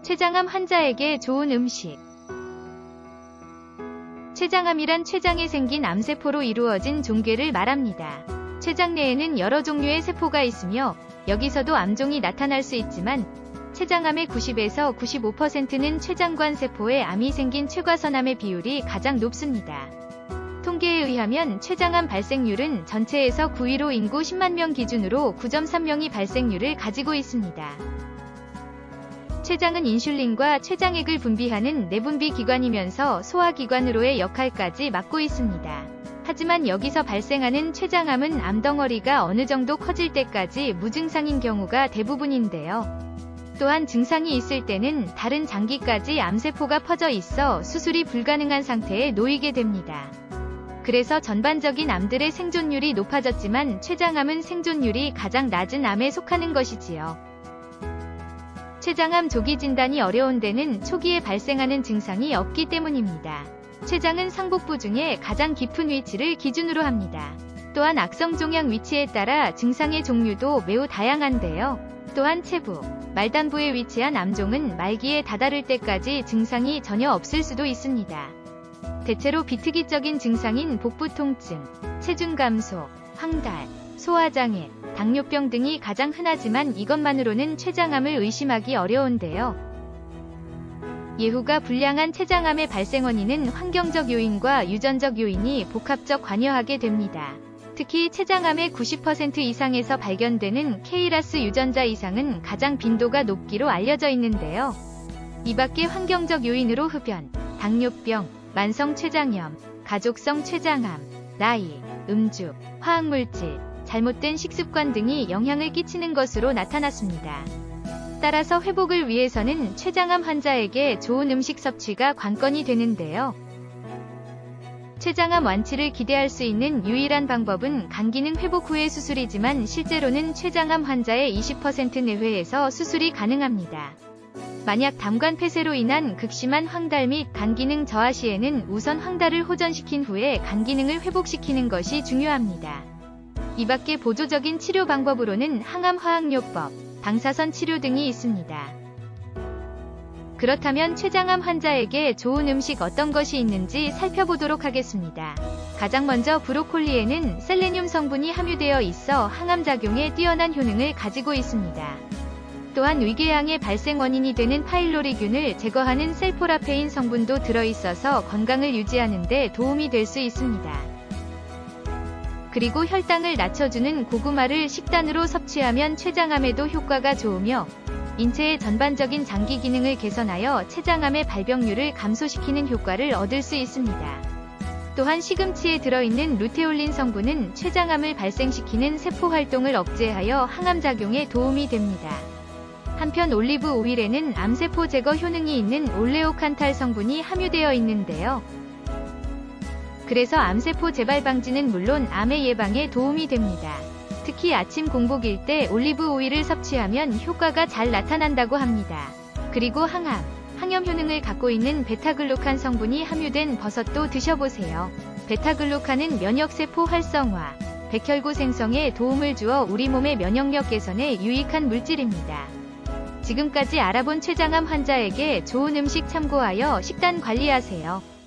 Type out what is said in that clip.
췌장암 환자에게 좋은 음식. 췌장암이란 췌장에 생긴 암세포로 이루어진 종괴를 말합니다. 췌장 내에는 여러 종류의 세포가 있으며 여기서도 암종이 나타날 수 있지만 췌장암의 90에서 95%는 췌장관 세포에 암이 생긴 췌과선암의 비율이 가장 높습니다. 통계에 의하면 췌장암 발생률은 전체에서 9위로 인구 10만 명 기준으로 9.3명이 발생률을 가지고 있습니다. 췌장은 인슐린과 췌장액을 분비하는 내분비 기관이면서 소화기관으로의 역할까지 맡고 있습니다. 하지만 여기서 발생하는 췌장암은 암덩어리가 어느 정도 커질 때까지 무증상인 경우가 대부분인데요. 또한 증상이 있을 때는 다른 장기까지 암세포가 퍼져 있어 수술이 불가능한 상태에 놓이게 됩니다. 그래서 전반적인 암들의 생존율이 높아졌지만 췌장암은 생존율이 가장 낮은 암에 속하는 것이지요. 췌장암 조기 진단이 어려운 데는 초기에 발생하는 증상이 없기 때문입니다. 췌장은 상복부 중에 가장 깊은 위치를 기준으로 합니다. 또한 악성 종양 위치에 따라 증상의 종류도 매우 다양한데요. 또한 체부, 말단부에 위치한 암종은 말기에 다다를 때까지 증상이 전혀 없을 수도 있습니다. 대체로 비특이적인 증상인 복부 통증, 체중 감소, 황달, 소화장애, 당뇨병 등이 가장 흔하지만 이것만으로는 췌장암을 의심하기 어려운데요. 예후가 불량한 췌장암의 발생 원인은 환경적 요인과 유전적 요인이 복합적 관여하게 됩니다. 특히 췌장암의 90% 이상에서 발견되는 KRAS 유전자 이상은 가장 빈도가 높기로 알려져 있는데요. 이 밖에 환경적 요인으로 흡연, 당뇨병, 만성 췌장염, 가족성 췌장암, 나이, 음주, 화학물질, 잘못된 식습관 등이 영향을 끼치는 것으로 나타났습니다. 따라서 회복을 위해서는 췌장암 환자에게 좋은 음식 섭취가 관건이 되는데요. 췌장암 완치를 기대할 수 있는 유일한 방법은 간기능 회복 후의 수술이지만 실제로는 췌장암 환자의 20% 내외에서 수술이 가능합니다. 만약 담관 폐쇄로 인한 극심한 황달 및 간기능 저하 시에는 우선 황달을 호전시킨 후에 간기능을 회복시키는 것이 중요합니다. 이 밖에 보조적인 치료 방법으로는 항암화학요법, 방사선 치료 등이 있습니다. 그렇다면 췌장암 환자에게 좋은 음식 어떤 것이 있는지 살펴보도록 하겠습니다. 가장 먼저 브로콜리에는 셀레늄 성분이 함유되어 있어 항암작용에 뛰어난 효능을 가지고 있습니다. 또한 위궤양의 발생 원인이 되는 파일로리균을 제거하는 셀포라페인 성분도 들어있어서 건강을 유지하는 데 도움이 될 수 있습니다. 그리고 혈당을 낮춰주는 고구마를 식단으로 섭취하면 췌장암에도 효과가 좋으며 인체의 전반적인 장기 기능을 개선하여 췌장암의 발병률을 감소시키는 효과를 얻을 수 있습니다. 또한 시금치에 들어있는 루테올린 성분은 췌장암을 발생시키는 세포 활동을 억제하여 항암작용에 도움이 됩니다. 한편 올리브 오일에는 암세포 제거 효능이 있는 올레오칸탈 성분이 함유되어 있는데요. 그래서 암세포 재발 방지는 물론 암의 예방에 도움이 됩니다. 특히 아침 공복일 때 올리브 오일을 섭취하면 효과가 잘 나타난다고 합니다. 그리고 항염 효능을 갖고 있는 베타글루칸 성분이 함유된 버섯도 드셔보세요. 베타글루칸은 면역세포 활성화, 백혈구 생성에 도움을 주어 우리 몸의 면역력 개선에 유익한 물질입니다. 지금까지 알아본 췌장암 환자에게 좋은 음식 참고하여 식단 관리하세요.